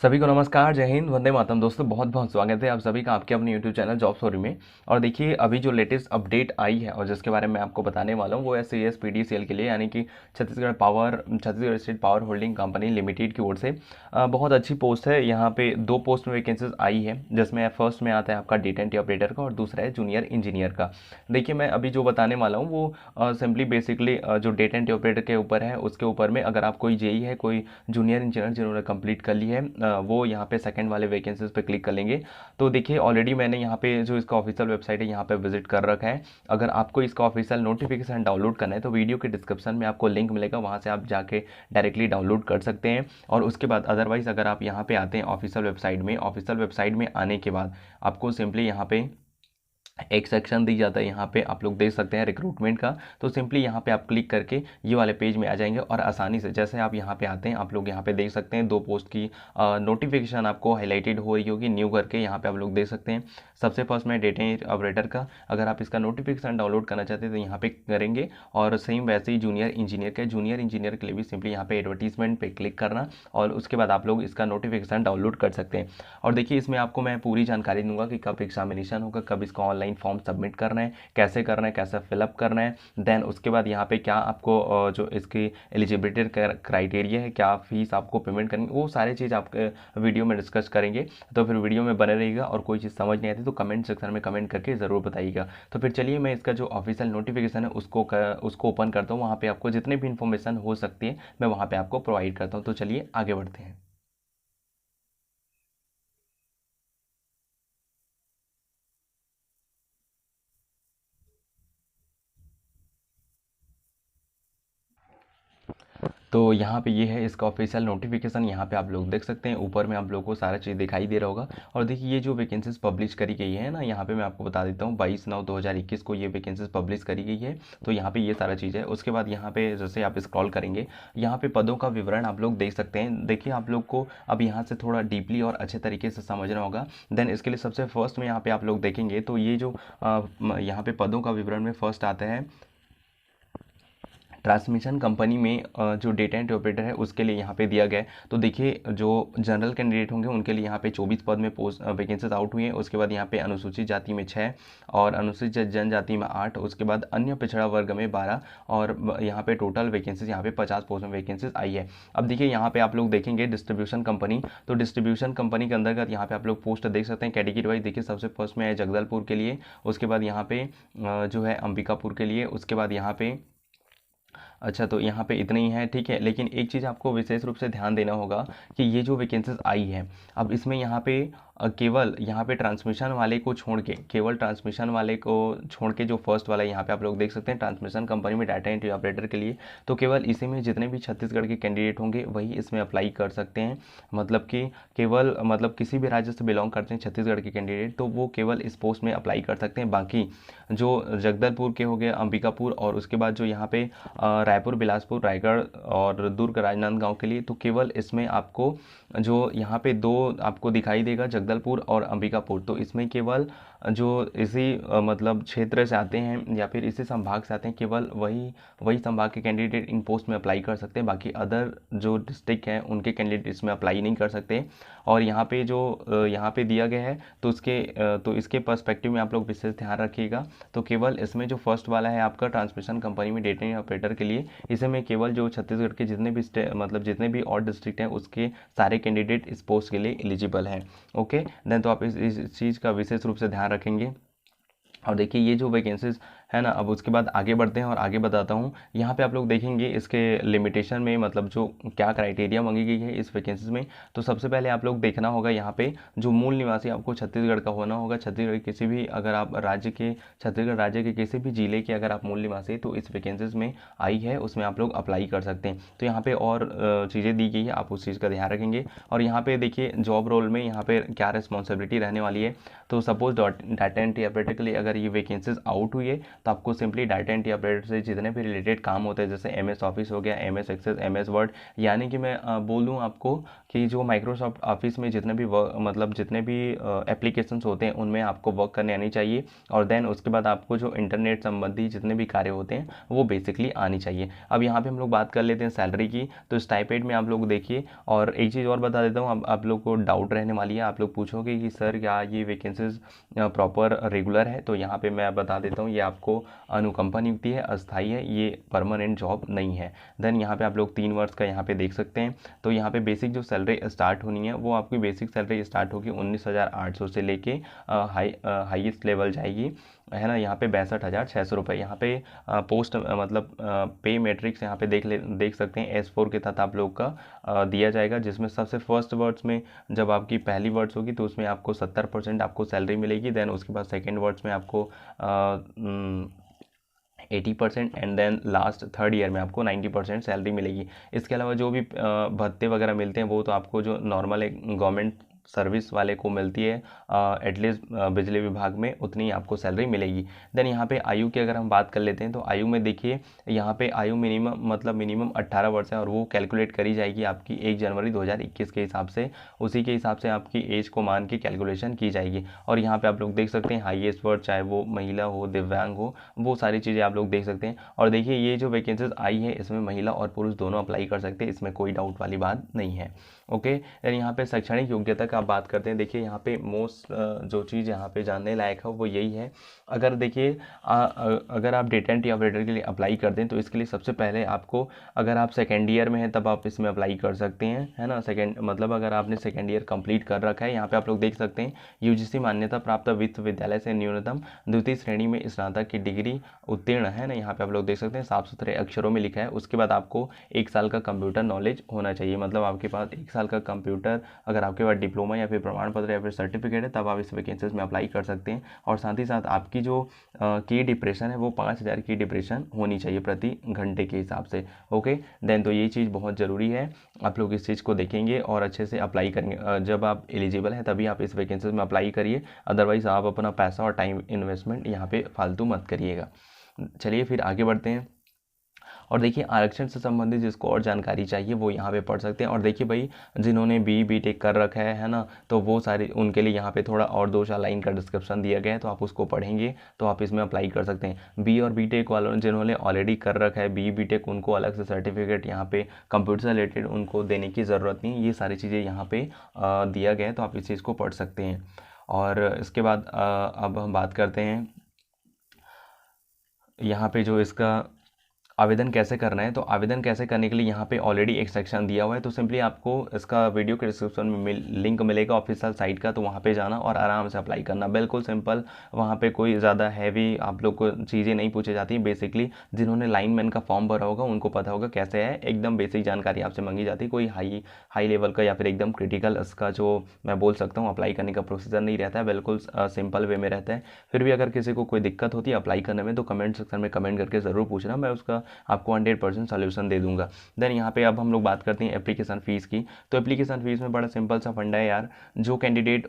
सभी को नमस्कार, जय हिंद, वंदे मातरम। दोस्तों बहुत बहुत स्वागत है आप सभी का आपके अपने यूट्यूब चैनल जॉब स्टोरी में। और देखिए अभी जो लेटेस्ट अपडेट आई है और जिसके बारे में आपको बताने वाला हूँ वो है CSPDCL के लिए, यानी कि Chhattisgarh state power holding company limited की ओर से बहुत अच्छी पोस्ट है। यहाँ पे दो पोस्ट में वैकेंसीज आई है, जिसमें फर्स्ट में आता है आपका डेटा एंट्री ऑपरेटर का और दूसरा है जूनियर इंजीनियर का। देखिए मैं अभी जो बताने वाला हूँ वो सिंपली बेसिकली जो डेटा एंट्री ऑपरेटर के ऊपर है, उसके ऊपर में अगर आप कोई जेई है, कोई जूनियर इंजीनियर जिन्होंने कंप्लीट कर ली है, वो यहाँ पे सेकंड वाले वैकेंसीज पे क्लिक कर लेंगे। तो देखिए ऑलरेडी मैंने यहाँ पे जो इसका ऑफिशियल वेबसाइट है यहाँ पे विजिट कर रखा है। अगर आपको इसका ऑफिशियल नोटिफिकेशन डाउनलोड करना है तो वीडियो के डिस्क्रिप्शन में आपको लिंक मिलेगा, वहाँ से आप जाके डायरेक्टली डाउनलोड कर सकते हैं। और उसके बाद अदरवाइज अगर आप यहाँ पे आते हैं ऑफिशियल वेबसाइट में आने के बाद आपको सिंपली यहाँ पे एक सेक्शन दी जाता है, यहाँ पे आप लोग देख सकते हैं रिक्रूटमेंट का। तो सिंपली यहाँ पे आप क्लिक करके ये वाले पेज में आ जाएंगे और आसानी से जैसे आप यहाँ पे आते हैं आप लोग यहाँ पे देख सकते हैं दो पोस्ट की नोटिफिकेशन आपको हाईलाइटेड हो रही होगी न्यू करके, यहाँ पे आप लोग देख सकते हैं। सबसे फर्स्ट में डेटा ऑपरेटर का, अगर आप इसका नोटिफिकेशन डाउनलोड करना चाहते हैं तो यहाँ पे करेंगे। और सेम वैसे ही जूनियर इंजीनियर के लिए भी सिंपली यहाँ पे एडवर्टीजमेंट पे क्लिक करना और उसके बाद आप लोग इसका नोटिफिकेशन डाउनलोड कर सकते हैं। और देखिए इसमें आपको मैं पूरी जानकारी दूंगा कि कब एग्जामिनेशन होगा, कब इसका ऑनलाइन फॉर्म सबमिट करना है, कैसे फिलअप करना है। देन उसके बाद यहाँ पे क्या आपको जो इसकी एलिजिबिलिटी क्राइटेरिया है, क्या फीस आपको पेमेंट करनी, वो सारी चीज़ आपके वीडियो में डिस्कस करेंगे। तो फिर वीडियो में बने रहिएगा और कोई चीज़ समझ नहीं आती तो कमेंट सेक्शन में कमेंट करके ज़रूर बताइएगा। तो फिर चलिए मैं इसका जो ऑफिशियल नोटिफिकेशन है उसको ओपन करता हूँ। वहाँ पर आपको जितनी भी इंफॉर्मेशन हो सकती है मैं वहाँ पर आपको प्रोवाइड करता हूँ। तो चलिए आगे बढ़ते हैं। तो यहाँ पे ये है इसका ऑफिशियल नोटिफिकेशन, यहाँ पे आप लोग देख सकते हैं ऊपर में आप लोगों को सारा चीज़ दिखाई दे रहा होगा। और देखिए ये जो वैकेंसीज पब्लिश करी गई है ना, यहाँ पे मैं आपको बता देता हूँ 22/9/2021 को ये वैकेंसीज पब्लिश करी गई है। तो यहाँ पे ये सारा चीज़ है। उसके बाद यहाँ पे जैसे आप स्क्रॉल करेंगे यहाँ पे पदों का विवरण आप लोग देख सकते हैं। देखिए आप लोग को अब यहाँ से थोड़ा डीपली और अच्छे तरीके से समझना होगा। देन इसके लिए सबसे फर्स्ट में यहाँ पे आप लोग देखेंगे तो ये जो यहाँ पे पदों का विवरण में फर्स्ट आता है ट्रांसमिशन कंपनी में जो डेटा एंट्री ऑपरेटर है उसके लिए यहाँ पे दिया गया है। तो देखिए जो जनरल कैंडिडेट होंगे उनके लिए यहाँ पे 24 पद में पोस्ट वैकेंसीज आउट हुई है। उसके बाद यहाँ पे अनुसूचित जाति में 6 और अनुसूचित जनजाति में 8, उसके बाद अन्य पिछड़ा वर्ग में 12 और यहाँ पे टोटल वैकेंसीज यहाँ पे 50 पोस्ट में वैकेंसीज आई है। अब देखिए यहाँ पे आप लोग देखेंगे डिस्ट्रीब्यूशन कंपनी, तो डिस्ट्रीब्यूशन कंपनी के अंतर्गत यहाँ पे आप लोग पोस्ट देख सकते हैं कैटेगरी वाइज। देखिए सबसे फर्स्ट में है जगदलपुर के लिए, उसके बाद यहाँ पे जो है अंबिकापुर के लिए, उसके बाद यहाँ पे अच्छा तो यहाँ पे इतने ही हैं, ठीक है। लेकिन एक चीज़ आपको विशेष रूप से ध्यान देना होगा कि ये जो वैकेंसीज आई है अब इसमें यहाँ पे केवल यहाँ पे ट्रांसमिशन वाले को छोड़ के, केवल ट्रांसमिशन वाले को छोड़ के जो फर्स्ट वाला यहाँ पे आप लोग देख सकते हैं ट्रांसमिशन कंपनी में डाटा एंट्री ऑपरेटर के लिए, तो केवल इसी में जितने भी छत्तीसगढ़ के कैंडिडेट होंगे वही इसमें अप्लाई कर सकते हैं। मतलब कि केवल मतलब किसी भी राज्य से बिलोंग करते हैं छत्तीसगढ़ के कैंडिडेट तो वो केवल इस पोस्ट में अप्लाई कर सकते हैं। बाकी जो जगदलपुर के हो गए, अंबिकापुर और उसके बाद जो यहाँ पे रायपुर, बिलासपुर, रायगढ़ और दुर्ग, राजनांदगांव के लिए, तो केवल इसमें आपको जो यहाँ पे दो आपको दिखाई देगा जगदलपुर और अंबिकापुर, तो इसमें केवल जो इसी मतलब क्षेत्र से आते हैं या फिर इसी संभाग से आते हैं केवल वही संभाग के कैंडिडेट इन पोस्ट में अप्लाई कर सकते हैं। बाकी अदर जो डिस्ट्रिक्ट हैं उनके कैंडिडेट इसमें अप्लाई नहीं कर सकते। और यहाँ पे जो यहाँ पे दिया गया है तो इसके पर्सपेक्टिव में आप लोग विशेष ध्यान रखिएगा। तो केवल इसमें जो फर्स्ट वाला है आपका ट्रांसमिशन कंपनी में डेटा ऑपरेटर के लिए, इसे में केवल जो छत्तीसगढ़ के जितने भी और डिस्ट्रिक्ट हैं उसके सारे कैंडिडेट इस पोस्ट के लिए एलिजिबल हैं। ओके देन तो आप इस चीज़ का विशेष रूप से ध्यान रखेंगे। और देखिए ये जो वैकेंसीज है ना, अब उसके बाद आगे बढ़ते हैं और आगे बताता हूँ। यहाँ पे आप लोग देखेंगे इसके लिमिटेशन में मतलब जो क्या क्राइटेरिया मांगी गई है इस वैकेंसीज में। तो सबसे पहले आप लोग देखना होगा यहाँ पे जो मूल निवासी आपको छत्तीसगढ़ का होना होगा। छत्तीसगढ़ किसी भी अगर आप छत्तीसगढ़ राज्य के किसी भी जिले के अगर आप मूल निवासी तो इस वैकेंसीज में आई है उसमें आप लोग अप्लाई कर सकते हैं। तो यहाँ पे और चीज़ें दी गई है, आप उस चीज़ का ध्यान रखेंगे। और यहाँ पे देखिए जॉब रोल में यहाँ पे क्या रिस्पॉन्सिबिलिटी रहने वाली है। तो सपोज डाटा एंट्री ऑपरेटर के लिए अगर ये वैकेंसीज आउट हुई है तो आपको सिंपली डाटा एंट्री ऑपरेटर से जितने भी रिलेटेड काम होते हैं, जैसे MS ऑफिस हो गया, MS एक्सेस, MS वर्ड, यानी कि मैं बोल दूँ आपको कि जो माइक्रोसॉफ्ट ऑफिस में जितने भी मतलब जितने भी एप्लीकेशंस होते हैं उनमें आपको वर्क करने आनी चाहिए। और देन उसके बाद आपको जो इंटरनेट संबंधी जितने भी कार्य होते हैं वो बेसिकली आनी चाहिए। अब यहाँ पे हम लोग बात कर लेते हैं सैलरी की। तो स्टाइपेंड में आप लोग देखिए, और एक चीज़ और बता देता हूँ, अब आप लोग को डाउट रहने वाली है, आप लोग पूछोगे कि सर क्या ये वैकेंसीज प्रॉपर रेगुलर है, तो यहाँ पे मैं बता देता हूँ ये आपको अनुकंपा नियुक्ति है, अस्थाई है, ये परमानेंट जॉब नहीं है। देन यहाँ पे आप लोग 3 वर्ष का यहाँ पे देख सकते हैं। तो यहाँ पे बेसिक जो सैलरी स्टार्ट होनी है वो आपकी बेसिक सैलरी स्टार्ट होगी 19,800 से लेके हाईएस्ट लेवल जाएगी, है ना, यहाँ पे 62,600 रुपये। यहाँ पे पोस्ट मतलब पे मैट्रिक्स यहाँ पे देख सकते हैं S4 के तहत आप लोग का दिया जाएगा, जिसमें सबसे फर्स्ट वर्ड्स में जब आपकी पहली वर्ड्स होगी तो उसमें आपको 70% आपको सैलरी मिलेगी। देन उसके बाद सेकेंड वर्ड्स में आपको 80% and then last third year में आपको 90% सैलरी मिलेगी। इसके अलावा जो भी भत्ते वगैरह मिलते हैं वो तो आपको जो नॉर्मल एक गवर्नमेंट सर्विस वाले को मिलती है एटलीस्ट बिजली विभाग में उतनी आपको सैलरी मिलेगी। देन यहाँ पे आयु की अगर हम बात कर लेते हैं तो आयु में देखिए यहाँ पे आयु मिनिमम 18 वर्ष है, और वो कैलकुलेट करी जाएगी आपकी 1 जनवरी 2021 के हिसाब से। उसी के हिसाब से आपकी एज को मान के कैलकुलेशन की जाएगी। और यहाँ पे आप लोग देख सकते हैं हाईएस्ट वर्ड, चाहे वो महिला हो, दिव्यांग हो, वो सारी चीज़ें आप लोग देख सकते हैं। और देखिए ये जो वैकेंसीज आई है इसमें महिला और पुरुष दोनों अप्लाई कर सकते हैं, इसमें कोई डाउट वाली बात नहीं है। ओके, देन यहाँ पे शैक्षणिक योग्यता का आप बात करते हैं। देखिए यहाँ पे मोस्ट जो चीज़ यहाँ पे जानने लायक है वो यही है। अगर देखिए अगर आप डेटा एंट्री ऑपरेटर के लिए अप्लाई करते हैं तो इसके लिए सबसे पहले आपको, अगर आप सेकेंड ईयर में हैं तब आप इसमें अप्लाई कर सकते हैं, है ना। सेकेंड मतलब अगर आपने सेकेंड ईयर कंप्लीट कर रखा है, यहाँ पे आप लोग देख सकते हैं UGC मान्यता प्राप्त विश्वविद्यालय से न्यूनतम द्वितीय श्रेणी में स्नातक की डिग्री उत्तीर्ण है ना, यहाँ पे आप लोग देख सकते हैं साफ सुथरे अक्षरों में लिखा है। उसके बाद आपको 1 साल का कंप्यूटर नॉलेज होना चाहिए, मतलब आपके पास 1 साल का कंप्यूटर, अगर आपके पास डिप्लोमा या फिर प्रमाण पत्र या फिर सर्टिफिकेट है तब आप इस वैकेंसीज में अप्लाई कर सकते हैं। और साथ ही साथ आपकी जो की डिप्रेशन है वो 5000 की डिप्रेशन होनी चाहिए प्रति घंटे के हिसाब से। ओके, देन तो ये चीज़ बहुत ज़रूरी है, आप लोग इस चीज़ को देखेंगे और अच्छे से अप्लाई करेंगे। जब आप एलिजिबल हैं तभी आप इस वैकेंसीज में अप्लाई करिए, अदरवाइज़ आप अपना पैसा और टाइम इन्वेस्टमेंट यहाँ पे फालतू मत करिएगा। चलिए फिर आगे बढ़ते हैं। और देखिए आरक्षण से संबंधित जिसको और जानकारी चाहिए वो यहाँ पे पढ़ सकते हैं। और देखिए भाई जिन्होंने BTech कर रखा है ना, तो वो सारे उनके लिए यहाँ पे थोड़ा और 2-4 लाइन का डिस्क्रिप्शन दिया गया है, तो आप उसको पढ़ेंगे तो आप इसमें अप्लाई कर सकते हैं। B और BTech वालों ने जिन्होंने ऑलरेडी कर रखा है BTech, उनको अलग से सर्टिफिकेट यहाँ पे कंप्यूटर से रिलेटेड उनको देने की ज़रूरत नहीं, ये सारी चीज़ें यहाँ पे दिया गया है, तो आप इस चीज़ को पढ़ सकते हैं। और इसके बाद अब हम बात करते हैं यहाँ पे जो इसका आवेदन कैसे करना है। तो आवेदन कैसे करने के लिए यहाँ पे ऑलरेडी एक सेक्शन दिया हुआ है, तो सिंपली आपको इसका वीडियो के डिस्क्रिप्शन में लिंक मिलेगा ऑफिशियल साइट का, तो वहाँ पे जाना और आराम से अप्लाई करना, बिल्कुल सिंपल। वहाँ पे कोई ज़्यादा हैवी आप लोग को चीज़ें नहीं पूछी जाती। बेसिकली जिन्होंने लाइनमैन का फॉर्म भरा होगा उनको पता होगा कैसे है, एकदम बेसिक जानकारी आपसे मांगी जाती है, कोई हाई लेवल का या फिर एकदम क्रिटिकल इसका जो मैं बोल सकता हूँ अप्लाई करने का प्रोसीजर नहीं रहता है, बिल्कुल सिंपल वे में रहता है। फिर भी अगर किसी को कोई दिक्कत होती है अप्लाई करने में तो कमेंट सेक्शन में कमेंट करके ज़रूर पूछना, मैं उसका आपको 100% सोल्यूशन दे दूंगा। देन यहाँ पे अब हम लोग बात करते हैं एप्लीकेशन फ़ीस की। तो एप्लीकेशन फ़ीस में बड़ा सिंपल सा फंडा है यार, जो कैंडिडेट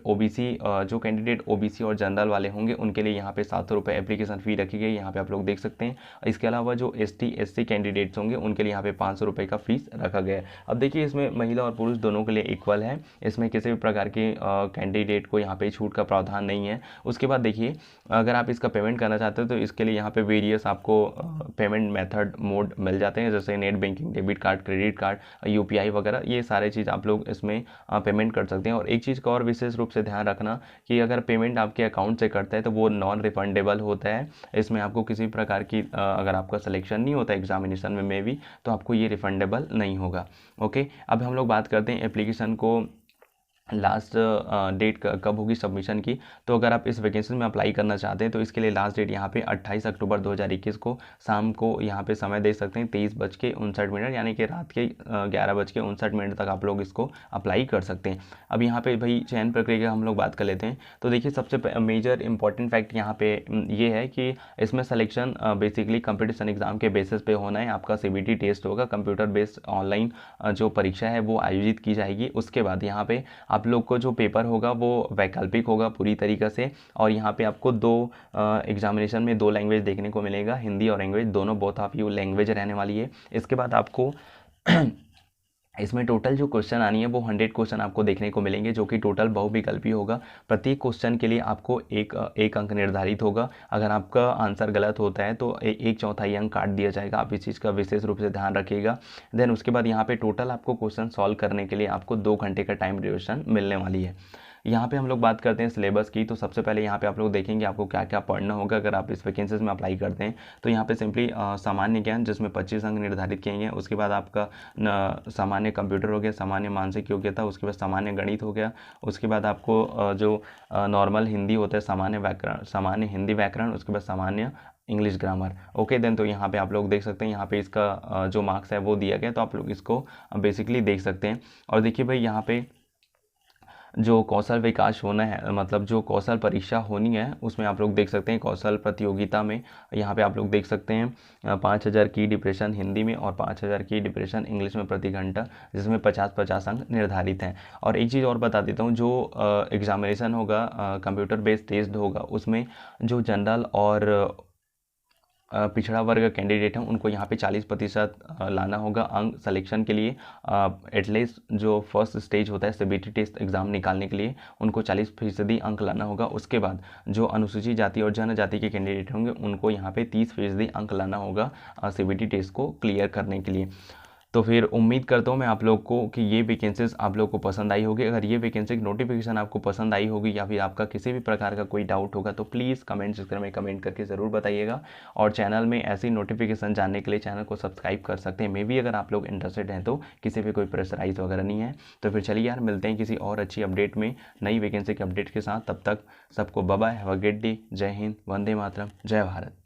ओबीसी और जनरल वाले होंगे उनके लिए यहाँ पे 700 रुपये एप्लीकेशन फ़ी रखी गई, यहाँ पे आप लोग देख सकते हैं। इसके अलावा जो ST/SC कैंडिडेट्स होंगे उनके लिए यहाँ पे 500 रुपये का फीस रखा गया है। अब देखिए इसमें महिला और पुरुष दोनों के लिए इक्वल है, इसमें किसी भी प्रकार के कैंडिडेट को यहाँ पे छूट का प्रावधान नहीं है। उसके बाद देखिए अगर आप इसका पेमेंट करना चाहते हो तो इसके लिए यहाँ पे वेरियस आपको पेमेंट मेथड मोड मिल जाते हैं, जैसे net banking, debit card, credit card, UPI वगैरह, ये सारे चीज़ आप लोग इसमें पेमेंट कर सकते हैं। और एक चीज़ का और विशेष रूप से ध्यान रखना कि अगर पेमेंट आपके अकाउंट से करता है तो वो नॉन रिफंडेबल होता है। इसमें आपको किसी प्रकार की अगर आपका सिलेक्शन नहीं होता एग्जामिनेशन में भी तो आपको ये रिफंडेबल नहीं होगा। ओके, अब हम लोग बात करते हैं एप्लीकेशन को लास्ट डेट कब होगी सबमिशन की। तो अगर आप इस वैकेंसी में अप्लाई करना चाहते हैं तो इसके लिए लास्ट डेट यहाँ पे 28 अक्टूबर 2021 को शाम को यहाँ पे समय दे सकते हैं 23:59, यानी कि रात के 11:59 तक आप लोग इसको अप्लाई कर सकते हैं। अब यहाँ पे भाई चयन प्रक्रिया की हम लोग बात कर लेते हैं। तो देखिए सबसे मेजर इंपॉर्टेंट फैक्ट यहाँ पे ये है कि इसमें सिलेक्शन बेसिकली कंपटीशन एग्जाम के बेसिस पे होना है। आपका CBT टेस्ट होगा, कंप्यूटर बेस्ड ऑनलाइन जो परीक्षा है वो आयोजित की जाएगी। उसके बाद यहाँ पे आप लोग को जो पेपर होगा वो वैकल्पिक होगा पूरी तरीक़े से, और यहाँ पे आपको दो एग्जामिनेशन में 2 लैंग्वेज देखने को मिलेगा, हिंदी और इंग्लिश दोनों, बोथ ऑफ यू लैंग्वेज रहने वाली है। इसके बाद आपको इसमें टोटल जो क्वेश्चन आनी है वो 100 क्वेश्चन आपको देखने को मिलेंगे, जो कि टोटल बहुविकल्पी होगा। प्रत्येक क्वेश्चन के लिए आपको एक अंक निर्धारित होगा। अगर आपका आंसर गलत होता है तो एक चौथाई अंक काट दिया जाएगा। आप इस चीज़ का विशेष रूप से ध्यान रखिएगा। देन उसके बाद यहाँ पे टोटल आपको क्वेश्चन सॉल्व करने के लिए आपको 2 घंटे का टाइम ड्यूरेशन मिलने वाली है। यहाँ पे हम लोग बात करते हैं सिलेबस की। तो सबसे पहले यहाँ पे आप लोग देखेंगे आपको क्या क्या पढ़ना होगा अगर आप इस वैकेंसीज में अप्लाई करते हैं। तो यहाँ पे सिंपली सामान्य ज्ञान जिसमें 25 अंक निर्धारित किए गए हैं। उसके बाद आपका सामान्य कंप्यूटर हो गया, सामान्य मानसिक योग्यता, उसके बाद सामान्य गणित हो गया। उसके बाद आपको जो नॉर्मल हिंदी होता है, सामान्य व्याकरण, सामान्य हिंदी व्याकरण, उसके बाद सामान्य इंग्लिश ग्रामर। ओके देन, तो यहाँ पे आप लोग देख सकते हैं यहाँ पे इसका जो मार्क्स है वो दिया गया, तो आप लोग इसको बेसिकली देख सकते हैं। और देखिए भाई यहाँ पे जो कौशल विकास होना है, मतलब जो कौशल परीक्षा होनी है उसमें आप लोग देख सकते हैं कौशल प्रतियोगिता में यहाँ पे आप लोग देख सकते हैं 5000 की डिप्रेशन हिंदी में और 5000 की डिप्रेशन इंग्लिश में प्रति घंटा, जिसमें 50-50 अंक निर्धारित हैं। और एक चीज़ और बता देता हूँ, जो एग्जामिनेशन होगा कंप्यूटर बेस्ड टेस्ट होगा, उसमें जो जनरल और पिछड़ा वर्ग कैंडिडेट हैं उनको यहाँ पे 40% लाना होगा अंक सिलेक्शन के लिए। एटलीस्ट जो फर्स्ट स्टेज होता है सीबीटी टेस्ट एग्ज़ाम निकालने के लिए उनको 40% अंक लाना होगा। उसके बाद जो अनुसूचित जाति और जनजाति के कैंडिडेट होंगे उनको यहाँ पे 30% अंक लाना होगा सीबीटी टेस्ट को क्लियर करने के लिए। तो फिर उम्मीद करता हूँ मैं आप लोग को कि ये वैकेंसीज आप लोग को पसंद आई होगी। अगर ये वैकेंसी की नोटिफिकेशन आपको पसंद आई होगी या फिर आपका किसी भी प्रकार का कोई डाउट होगा तो प्लीज़ कमेंट सेक्शन में कमेंट करके ज़रूर बताइएगा। और चैनल में ऐसी नोटिफिकेशन जानने के लिए चैनल को सब्सक्राइब कर सकते हैं। मे भी अगर आप लोग इंटरेस्टेड हैं तो किसी भी कोई प्रेशराइज वगैरह नहीं है। तो फिर चलिए यार, मिलते हैं किसी और अच्छी अपडेट में, नई वैकेंसी के अपडेट के साथ। तब तक सबको bye bye, have a great day. जय हिंद, वंदे मातरम, जय भारत।